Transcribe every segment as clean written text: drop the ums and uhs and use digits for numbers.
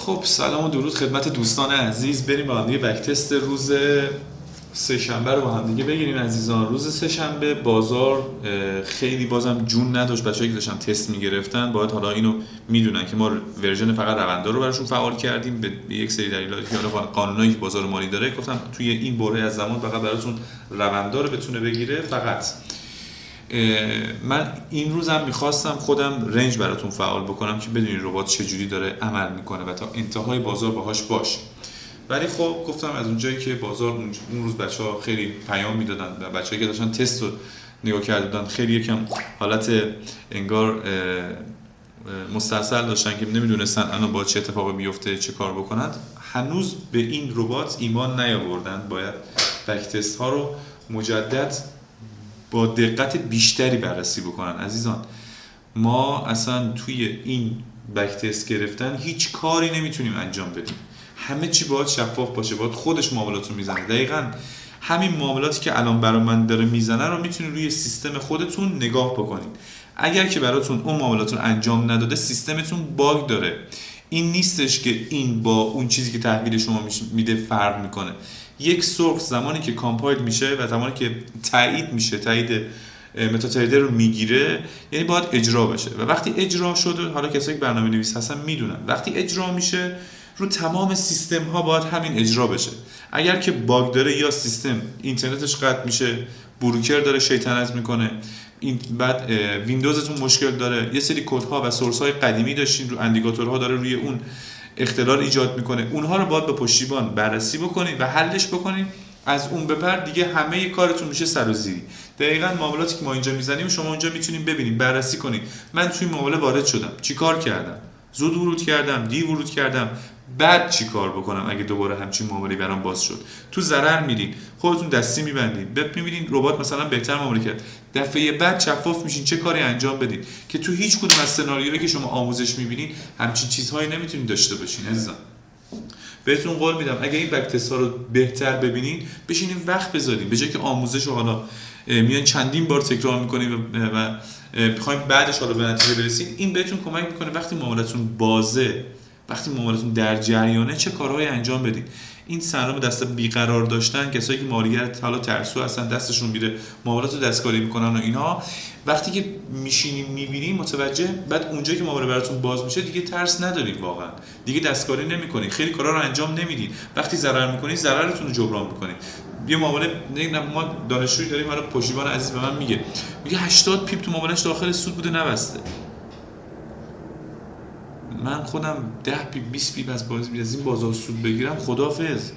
خب سلام و درود خدمت دوستان عزیز. بریم با هم دیگه بک تست روز سه‌شنبه رو با هم دیگه بگیریم عزیزان. روز سه‌شنبه بازار خیلی بازم جون نداشت. بچه‌ای که داشتن تست میگرفتن باید حالا اینو میدونن که ما ورژن فقط روندار رو براشون فعال کردیم به یک سری دلایلی که حالا قانونایی که بازار مالی داره گفتم توی این بره از زمان فقط براتون روندار رو بتونه بگیره. فقط من این روزم میخواستم خودم رنج براتون فعال بکنم که بدونین ربات چجوری داره عمل میکنه و تا انتهای بازار باهاش باشه. ولی خب گفتم از اونجایی که بازار اون روز بچه‌ها خیلی پیام میدادن و بچه‌ای که داشتن تست رو نگاه کردن خیلی یکم حالت انگار مستعصل داشتن که نمیدونستن الان با چه اتفاقی بیفته چه کار بکنن، هنوز به این ربات ایمان نیاوردن. باید بک تست ها رو مجدد با دقت بیشتری بررسی بکنن عزیزان. ما اصلا توی این بک تست گرفتن هیچ کاری نمیتونیم انجام بدیم. همه چی باید شفاف باشه، باید خودش معاملات رو میزنه. دقیقاً همین معاملاتی که الان برای من داره میزنه رو میتونید روی سیستم خودتون نگاه بکنید. اگر که براتون اون معاملات رو انجام نداده سیستمتون باگ داره. این نیستش که این با اون چیزی که تحویل شما میده فرق میکنه. یک سرخ زمانی که کامپایل میشه و زمانی که تایید میشه، تایید متا تریدر رو میگیره، یعنی باید اجرا بشه. و وقتی اجرا شده، حالا کسایی که برنامه‌نویس هستن میدونن وقتی اجرا میشه رو تمام سیستم ها باید همین اجرا بشه. اگر که باگ داره یا سیستم اینترنتش قطع میشه، بروکر داره شیطنت میکنه، این بعد ویندوزتون مشکل داره، یه سری کدها و سورس های قدیمی داشتین رو اندیکاتورها داره روی اون اختلال ایجاد میکنه، اونها رو باید به پشتیبان بررسی بکنید و حلش بکنید. از اون به بعد دیگه همه کارتون میشه سرازیری. دقیقاً معاملاتی که ما اینجا میزنیم شما اونجا میتونید ببینید، بررسی کنید. من توی معامله وارد شدم، چیکار کردم؟ زود ورود کردم، دیر ورود کردم، بعد چی کار بکنم اگه دوباره همچین معامله‌ای برام باز شد. تو ضرر میرین، خودتون دستی میبندین، میبینین ربات مثلا بهتر معامله کرد، دفعه بعد شفاف میشین چه کاری انجام بدین که تو هیچ کدوم از سناریوهایی که شما آموزش میبینین همچین چیزهایی نمیتونین داشته باشین عزیزان. بهتون قول میدم اگه این بک تست ها رو بهتر ببینین بشینین وقت بذارین، به جای که آموزش رو حالا میان چندین بار تکرار میکنین و بخواید بعدش حالا به نتیجه برسید، این بهتون کمک میکنه وقتی معاملتون بازه، وقتی معاملتون در جریانه چه کارهایی انجام بدین. این سندروم دست بیقرار داشتن، کسایی که مالیگر حالا ترسو هستن دستشون میره معاملات رو دستکاری میکنن و اینها، وقتی که میشینین میبینین متوجه، بعد اونجایی که معامله براتون باز میشه دیگه ترس ندارین، واقعا دیگه دستکاری نمیکنین، خیلی کارا رو انجام نمیدین. وقتی ضرر میکنین ضررتون رو جبران میکنین. یه معامله ما دانشجویی داریم، حالا پشتیبان عزیز به من میگه 80 پیپ تو معاملهش داخل سود بوده نبسته. من خودم 10 پیپ 20 پیپ از این بازار سود بگیرم خداحافظ.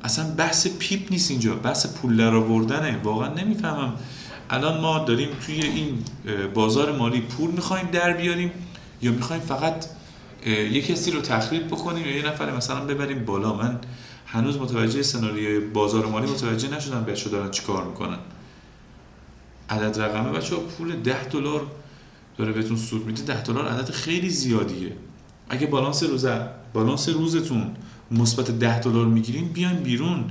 اصلا بحث پیپ نیست اینجا، بحث پول در آوردنه. واقعا نمیفهمم الان ما داریم توی این بازار مالی پول میخوایم در بیاریم یا میخوایم فقط یک کسی رو تخریب بکنیم یا یه نفر مثلا ببریم بالا. من هنوز متوجه سناریوی بازار مالی متوجه نشدم بچه‌ها دارن چیکار میکنن. عدد رقمه بچه‌ها پول $10 داره بهتون سود میده. $10 عدد خیلی زیادیه. اگه بالانس روزتون مثبت $10 میگیرین، بیاین بیرون.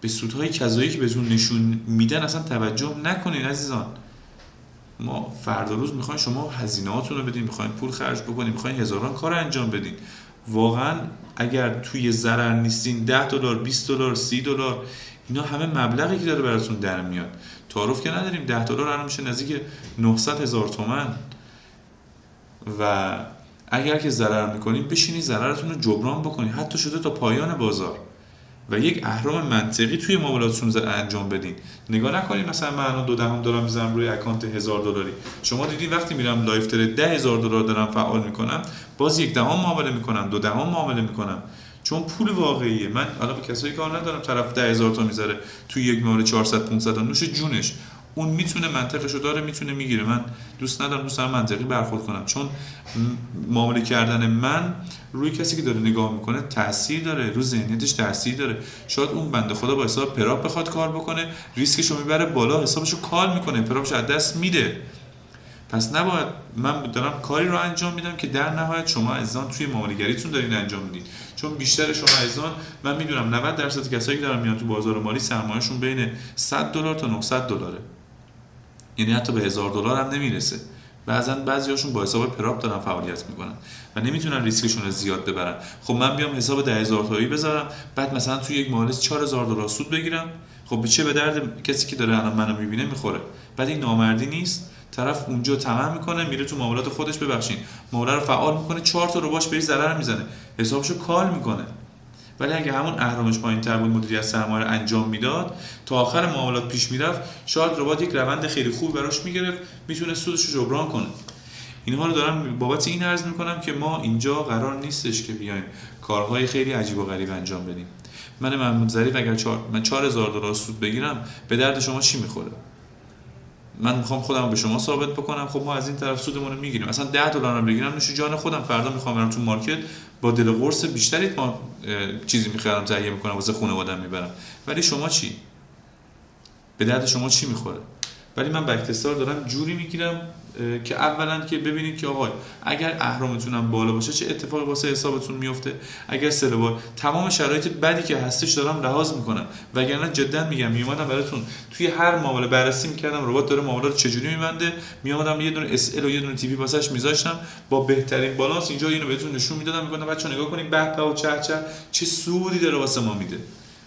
به سودهای کذایی که بهتون نشون میدن اصلا توجه نکنین عزیزان. ما فردا روز میخواین شما هزینه‌هاتون رو بدین، میخواین پول خرج بکنین، میخواین هزاران کار انجام بدین. واقعا اگر توی ضرر نیستین $10 $20 $30 اینا همه مبلغی که داره براتون در میاد. تعارف که نداریم $10 الان میشه نزدیک 900,000 تومان. و اگر که ضرر میکنین بشینید ضررتون رو جبران بکنید، حتی شده تا پایان بازار، و یک اهرم منطقی توی معاملاتتون انجام بدین. نگاه نکنید مثلا من الان $0.2 دارم میذارم روی اکانت $1000. شما دیدین وقتی میرم لایف ترید $10,000 دارم فعال میکنم، باز 1/10 معامله میکنم، 2/10 معامله میکنم، چون پول واقعیه. من حالا به کسایی کار ندارم طرف 10,000 تا میذاره توی یک معامله 400 500 تا نوش جونش، اون میتونه منطقشو داره، میتونه میگیره. من دوست دارم منطقی برخورد کنم، چون معامله کردن من روی کسی که داره نگاه میکنه تاثیر داره، روی ذهنیتش تاثیر داره. شاید اون بنده خدا با حساب پراپ بخواد کار بکنه، ریسکشو میبره بالا، حسابشو کال میکنه، پراپشو از دست میده. پس نباید، من دارم کاری رو انجام میدم که در نهایت شما عزیزان توی معامله گریتون دارین انجام میدین. چون بیشتر شما عزیزان، من میدونم 90% کسایی که دارن میان تو بازار مالی سرمایه‌شون بین $100 تا $900، یعنی حتی به $1,000 هم نمیرسه. بعضیاشون با حساب پراپ دارن فعالیت میکنن و نمیتونن ریسکشون رو زیاد ببرن. خب من بیام حساب 10000 تایی بذارم، بعد مثلا توی یک معامله $4000 سود بگیرم، خب چه به درد کسی که داره الان منو میبینه میخوره؟ بعد این نامردی نیست؟ طرف اونجا طمع میکنه، میره تو معاملات خودش، ببخشید معامله رو فعال میکنه، 4 تا رباش بهش ضرر میزنه، حسابشو کال میکنه. ولی اگه همون اهرمش پایین‌تر بود، مدیریت سرمایه رو انجام میداد، تا آخر معاملات پیش میرفت، شاید ربات یک روند خیلی خوب براش میگرفت، میتونه سودش رو جبران کنه. اینها رو دارم بابت این عرض میکنم که ما اینجا قرار نیستش که بیایم کارهای خیلی عجیب و غریب انجام بدیم. من محمود ظریف اگر من $4000 سود بگیرم، به درد شما چی میخوره؟ من میخوام خودم به شما ثابت بکنم، خب ما از این طرف سودمون رو میگیریم. مثلا $10 رو بگیرم نوش جان خودم، فردا میخوام برم تو مارکت با دل قرص بیشتری چیزی میخرم، تهیه میکنم واسه خانواده‌ام میبرم. ولی شما چی؟ به درد شما چی میخوره؟ ولی من با اختصار دارم جوری میگیرم که اولا که ببینید که آقا اگر اهرمتون هم بالا باشه چه اتفاقی واسه حسابتون میفته. اگر سلبار تمام شرایط بدی که هستش دارم لحاظ میکنم، وگرنه جدا میگم میومدم براتون توی هر معامله بررسی میکردم ربات داره معامله رو چجوری میبنده، میومدم یه دونه اس ال و یه دونه تی پی واسش میذاشتم با بهترین بالانس اینجا اینو بهتون نشون میدادم، میگفتم بچه‌ها نگاه کنید به به و چه سودی داره واسه ما میده.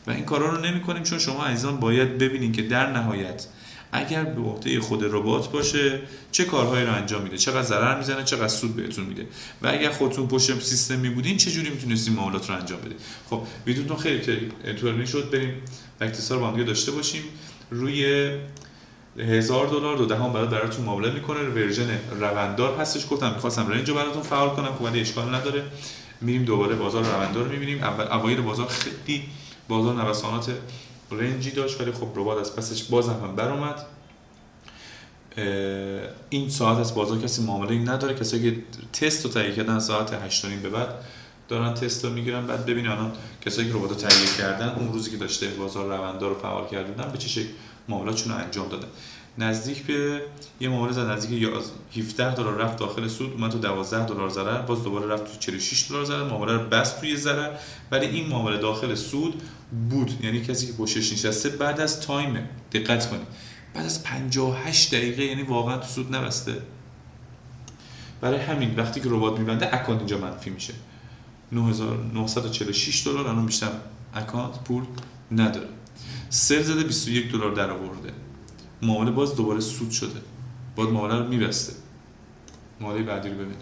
و این کارا رو نمی‌کنیم چون شما عزیزان باید ببینید که در نهایت اگر به عهده خود ربات باشه چه کارهایی رو انجام میده، چقدر ضرر میزنه، چقدر سود بهتون میده، و اگر خودتون پشت سیستمی بودین چه جوری میتونستین معاملات رو انجام بدید. خب ویدیوتون خیلی طولانی شد، بریم اختصار با هم داشته باشیم. روی $1000 دو دهم براتون معامله میکنه، ورژن روندار هستش. گفتم می‌خواستم رنج رو براتون فعال کنم، خب ولی اشکال نداره. میریم دوباره بازار روندار رو میبینیم. اوایل بازار خیلی بازار نوسانات رنجی داشت، ولی خب ربات از پسش باز هم بر اومد. این ساعت از بازار کسی معامله نداره، کسایی که تست رو تهیه کردن ساعت 8:30 به بعد دارن تست رو میگیرن. بعد ببینید الان کسایی که ربات رو تهیه کردن اون روزی که داشته بازار روندار رو فعال کردن به چه شکل معاملاتشون رو انجام دادن. نزدیک به یه معامله زد نزدیک $17 رفت داخل سود، اومد تو $12 ضرر، باز دوباره رفت تو $46 ضرر، معامله رو بست توی ضرر. ولی این معامله داخل سود بود، یعنی کسی که پشتش نشسته بعد از تایم، دقت کنید، بعد از 58 دقیقه، یعنی واقعا تو سود نبسته. برای همین وقتی که ربات میبنده اکانت اینجا منفی میشه. $9946 الان بیشتر اکانت پول نداره. سل زده $21 در آورده، معامله باز دوباره سود شده، باید معامله رو میبسته. معامله بعدی رو ببینید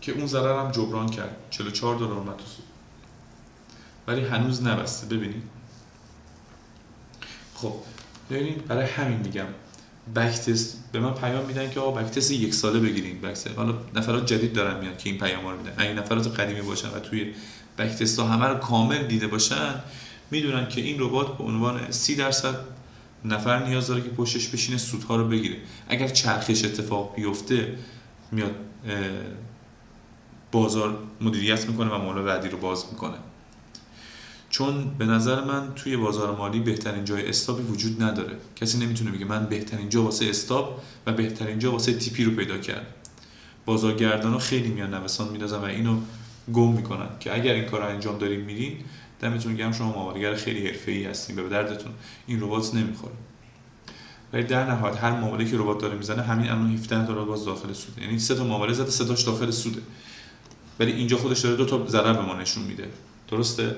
که اون ضرر هم جبران کرد، $44 اومد تو سود، ولی هنوز نبسته. ببینید خب ببینید، برای همین میگم بک تست به من پیام میدن که آقا بک تست 1 ساله بگیرین. بک تست حالا نفرات جدید دارن میاد که این پیام‌ها رو میدن. اگه نفرات قدیمی باشن و توی بک تست ها همه رو کامل دیده باشن، میدونن که این ربات به عنوان 30% نفر نیاز داره که پشتش بشینه سودها رو بگیره. اگر چرخش اتفاق بیفته میاد بازار مدیریت میکنه و معامله بعدی رو باز میکنه. چون به نظر من توی بازار مالی بهترین جای استاپی وجود نداره. کسی نمیتونه بگه من بهترین جا واسه استاپ و بهترین جا واسه تیپی رو پیدا کردم. بازارگردانا خیلی میان نوسان میندازن و اینو گم میکنن که اگر این کارو انجام دارین میرین، دمتون گرم، شما معامله‌گر خیلی حرفه‌ای هستین، به دردتون این ربات نمیخوره. ولی در نهایت هر معامله‌ای که ربات داره میزنه، همین الان $17 باز داخل سوده، یعنی 3 تا معامله زده، 3 تاش داخل سوده، ولی اینجا خودش داره 2 تا ضرر به ما نشون میده. درسته؟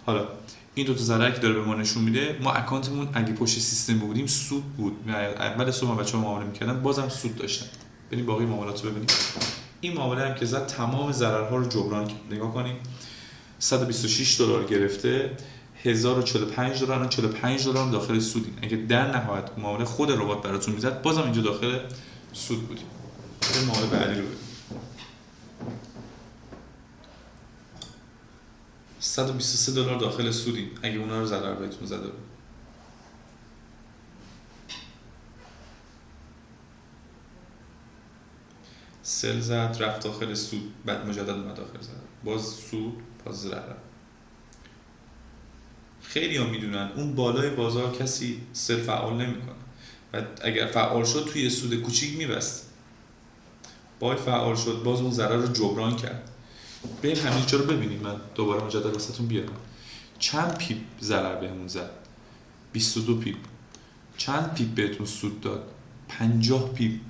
حالا این 2 تا ضرر که داره به ما نشون میده، ما اکانتمون اگه پشت سیستم بودیم سود بود. اول صبح بچه‌ها معامله میکردن بازم سود داشتن. بریم باقی معاملات رو ببینیم. این معامله هم که زد تمام ضررها رو جبران کرد. نگاه کنیم $126 گرفته، $1045 الان $45 داخل سودیم. اگه در نهایت معامله خود ربات براتون میزد، بازم اینجا داخل سود بودیم. این معامله بعدی رو ببینیم. $123 داخل سودیم اگه اونا رو ضرر بهتون زده بود. سل زد رفت داخل سود، بعد مجدد اومد داخل زد، باز سود، باز ضرر. خیلی ها میدونن اون بالای بازار کسی سل فعال نمیکنه و اگر فعال شد توی سود کوچیک میبست، بای فعال شد باز اون ضرر رو جبران کرد. بریم همین جا رو ببینیم. من دوباره مجدد واسهتون بیارم. چند پیپ ضرر بهمون زد؟ 22 پیپ. چند پیپ بهتون سود داد؟ 50 پیپ.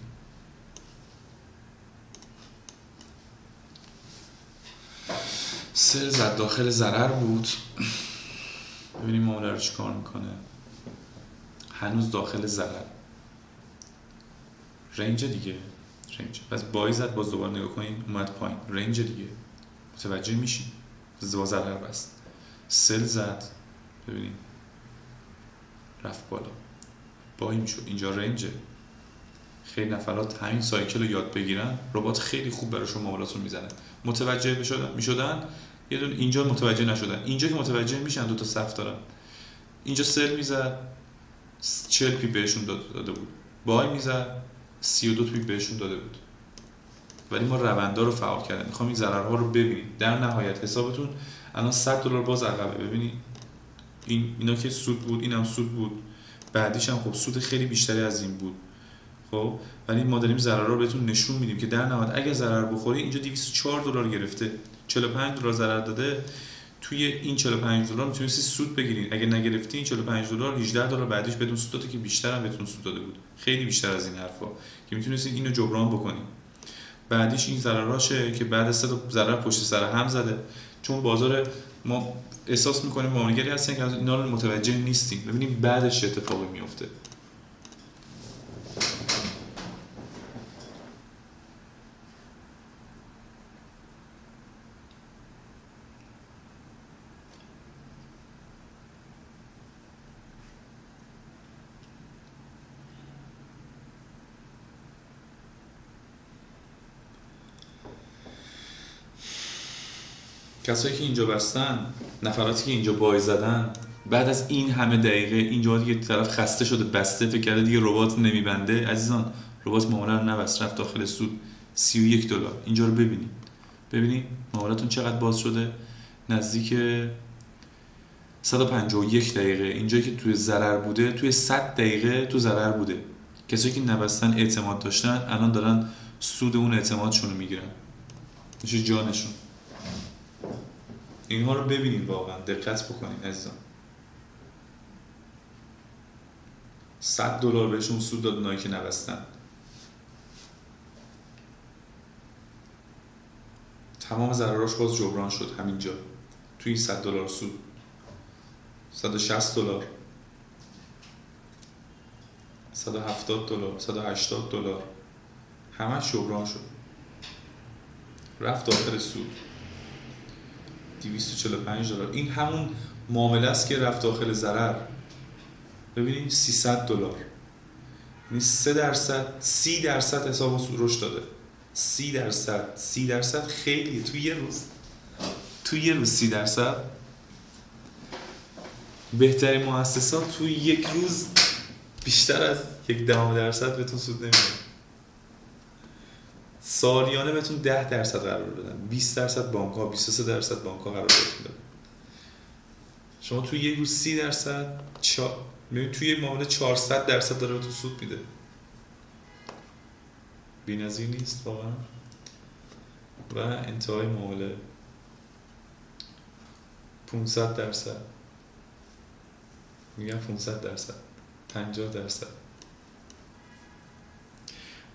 سل زد داخل ضرر بود. ببینیم معامله رو چیکار میکنه. هنوز داخل ضرر، رنج دیگه، رنج. پس بای زد، باز دوباره نگاه کنین اومد پایین، رنج دیگه، متوجه میشین با ضرر بست. سل زد، ببینیم رفت بالا، بای میشد، اینجا رنجه. خیلی نفرات همین سایکل رو یاد بگیرن، ربات خیلی خوب براشون معاملات رو میزنه. متوجه میشدن، یه دونه اینجا متوجه نشدن، اینجا که متوجه میشن دو تا صف دارن. اینجا سل میزد 40 پیپ بهشون داده بود، بای میزد 32 پیپ بهشون داده بود. ولی ما روندا رو فعال کردیم. میخوام این ضررها رو ببینید. در نهایت حسابتون الان $100 باز عقبه. ببینید اینا که سود بود، اینم سود بود، بعدیش هم خب سود خیلی بیشتری از این بود. خب ولی ما داریم ضرر رو بهتون نشون میدیم که در نهایت اگه ضرر بخوری، اینجا $204 گرفته، $45 ضرر داده، توی این $45 میتونستی سود بگیرید. اگه نگرفتی این $45 $18 بعدیش بدون سود داده که بیشتر هم بهتون سود داده بود، خیلی بیشتر از این حرفا، که میتونستید اینو جبران بکنید. بعدیش این ضرراشه که بعد از 3 تا ضرر پشت سر هم زده، چون بازار ما احساس میکنیم معامله‌گری هستن که از اینا رو متوجه نیستیم. ببینیم بعدش چه اتفاقی میفته. کسایی که اینجا بستن، نفراتی که اینجا بای زدن، بعد از این همه دقیقه اینجا دیگه طرف خسته شده، بسته، فکر کرده دیگه ربات نمیبنده. عزیزان ربات معامله رو نبست، رفت داخل سود $31. اینجا رو ببینید معاملتون چقدر باز شده، نزدیک 151 دقیقه. اینجایی که توی ضرر بوده، توی 100 دقیقه تو ضرر بوده. کسایی که نبستن اعتماد داشتن، الان دارن سود اون اعتمادشون رو میگیرن، میشه جانشون. اینها رو ببینید، واقعا دقت بکنید عزیزان. $100 بهشون سود داد اونایی که نبستن. تمام ضرراش باز جبران شد همینجا توی این $100 سود. $160، $170، $180، $190، همش جبران شد، رفت داخل سود. $245. این همون معامله است که رفت داخل ضرر. ببینید $300، یعنی 30% حساب رشد داده. 30% خیلیه توی یه روز 30%. بهترین مؤسسات توی یک روز بیشتر از 0.1% بهتون سود نمیده. سالیانه بهتون 10% قرار بدن، 20% بانک ها، 23% بانک ها قرار بدن. شما توی یه روز 30%، توی معامله 400% داره بهتون سود میده. بی‌نظیر نیست واقعا. و انتهای معامله 500%، میگم 500%، 50%.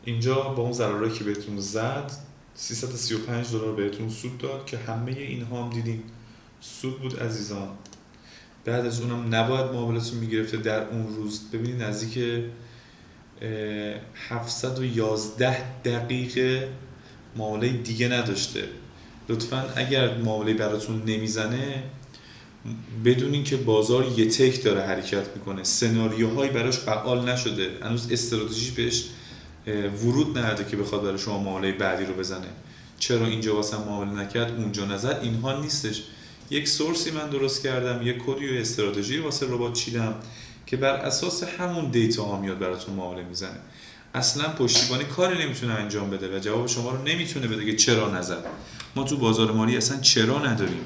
اینجا با اون ضررایی که بهتون زد $335 بهتون سود داد که همه اینها هم دیدین سود بود عزیزان. بعد از اونم نباید معاملتون میگرفته در اون روز. ببینید نزدیک 711 دقیقه معامله دیگه نداشته. لطفاً اگر معامله براتون نمیزنه بدونین که بازار یه تک داره حرکت میکنه، سناریوهایی براش فعال نشده، هنوز استراتژی بهش ورود نداده که بخواد برای شما معامله بعدی رو بزنه. چرا اینجا واسه معامله نکرد اونجا نزد، اینها نیستش. یک سورسی من درست کردم، یک کدی و استراتژی واسه ربات چیدم که بر اساس همون دیتا ها میاد براتون معامله میزنه. اصلا پشتیبانی کاری نمیتونه انجام بده و جواب شما رو نمیتونه بده که چرا نزد. ما تو بازار مالی اصلا چرا نداریم.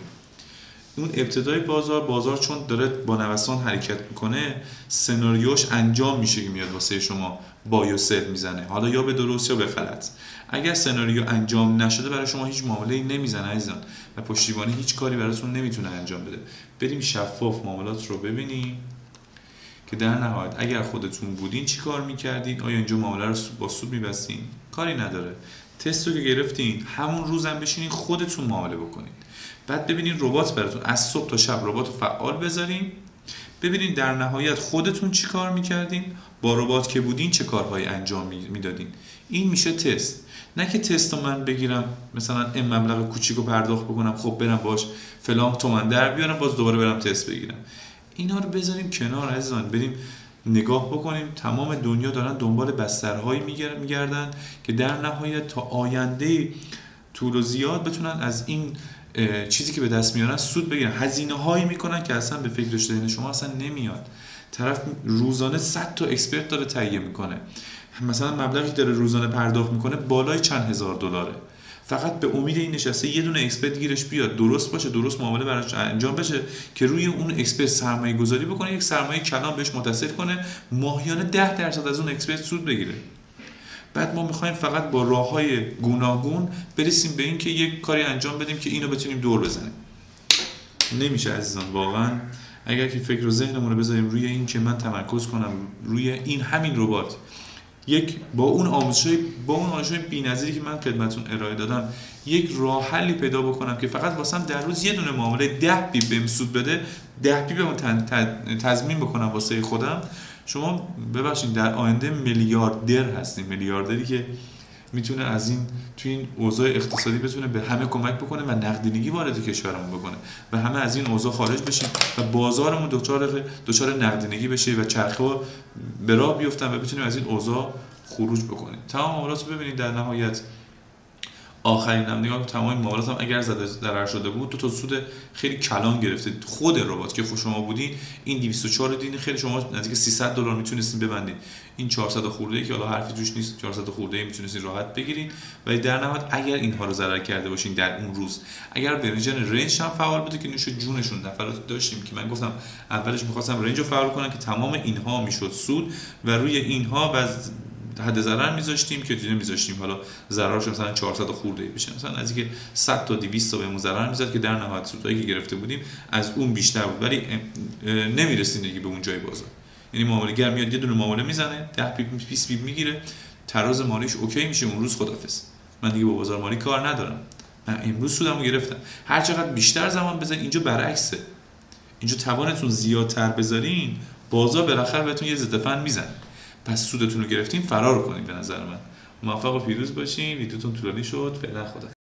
اون ابتدای بازار چون داره با نوسان حرکت میکنه، سناریوش انجام میشه که میاد واسه شما بای و سل میزنه، حالا یا به درست یا به غلط. اگر سناریو انجام نشده برای شما هیچ معامله‌ای نمیزنه عزیزان و پشتیبانی هیچ کاری براتون نمیتونه انجام بده. بریم شفاف معاملات رو ببینیم که در نهایت اگر خودتون بودین چی کار میکردین. آیا اینجا معامله رو با سود میبستین؟ کاری نداره. تست رو که گرفتین همون روزم بشینین خودتون معامله بکنین، بعد ببینین ربات براتون از صبح تا شب ربات رو فعال بذارین، ببینین در نهایت خودتون چی کار میکردین، با ربات که بودین چه کارهایی انجام میدادین. این میشه تست. نه که تست رو من بگیرم مثلا این مبلغ کوچیک رو پرداخت بکنم، خب برم باش فلان تومن در بیارم باز دوباره برم تست بگیرم. اینا رو بذاریم کنار عزیزان، بریم نگاه بکنیم تمام دنیا دارن دنبال بسترهایی میگردن که در نهایت تا آینده طول و زیاد بتونن از این چیزی که به دست میارن سود بگیرن. هزینه هایی میکنن که اصلا به فکر ذهن شما اصلا نمیاد. طرف روزانه 100 تا اکسپرت داره تهیه میکنه، مثلا مبلغی داره روزانه پرداخت میکنه بالای چند هزار دلاره، فقط به امید این نشسته یه دونه اکسپرت گیرش بیاد، درست باشه، درست معامله براش انجام بشه که روی اون اکسپرت سرمایه گذاری بکنه، یک سرمایه کلان بهش متصل کنه، ماهیانه 10% از اون اکسپرت سود بگیره. بعد ما میخوایم فقط با راههای گوناگون برسیم به این که یک کاری انجام بدیم که اینو بتونیم دور بزنیم. نمیشه عزیزان واقعا. اگر که فکر و ذهنمون رو بذاریم روی این که من تمرکز کنم روی این همین ربات، یک با اون آموزش‌های بی‌نظیری که من خدمتتون ارائه دادم یک راه حلی پیدا بکنم که فقط واسم در روز یه دونه معامله 10 پیپ بهم سود بده، 10 پیپمو تضمین بکنم واسه خودم، شما ببخشید در آینده میلیاردر هستیم. میلیاردری که میتونه از این تو این اوضاع اقتصادی بتونه به همه کمک بکنه و نقدینگی وارد کشورمون بکنه و همه از این اوضاع خارج بشیم و بازارمون دچار نقدینگی بشه و چرخه به راه بیفتن و بتونیم از این اوضاع خروج بکنیم. تمام معاملات رو ببینید در نهایت آخرین هم نگاه تمام معاملات هم اگر ضرر شده بود 2 تا سود خیلی کلان گرفته. خود ربات که شما بودین این 204 دین خیلی شما نزدیک 300 دلار میتونستین ببندید، این 400 خورده که حالا حرفی توش نیست 400 خورده میتونستین راحت بگیرین. ولی در نهایت اگر اینها رو ضرر کرده باشین در اون روز، اگر برنجن رنج هم فعال بوده که نوش جونشون نفرات داشتیم که من گفتم اولش می‌خواستم رنج رو فعال کنم که تمام اینها میشد سود و روی اینها و حد ضرر میذاشتیم که دیگه میذاشتیم حالا ضررش مثلا 400 خورده بشه، مثلا از اینکه 100 تا 200 تا بهمون ضرر میزد که در نهایت سودایی که گرفته بودیم از اون بیشتر بود، ولی نمیرسیم دیگه به اون جای بازار. یعنی معامله‌گر میاد یه دونه معامله میزنه 10 پیپ 20 پیپ میگیره، تراز مالیش اوکی میشه، اون روز خدافظ، من دیگه با بازار مالی کار ندارم، من امروز سودمو گرفتم. هر چقدر بیشتر زمان بزنید، اینجا برعکسه، اینجا توانتون زیادتر بذارین بازار بالاخره بهتون یه ضد فن میزنه، پس سودتون رو گرفتین فرار کنین. به نظر من موفق و پیروز باشین. ویدیوتون طولانی شد، فعلا خدا.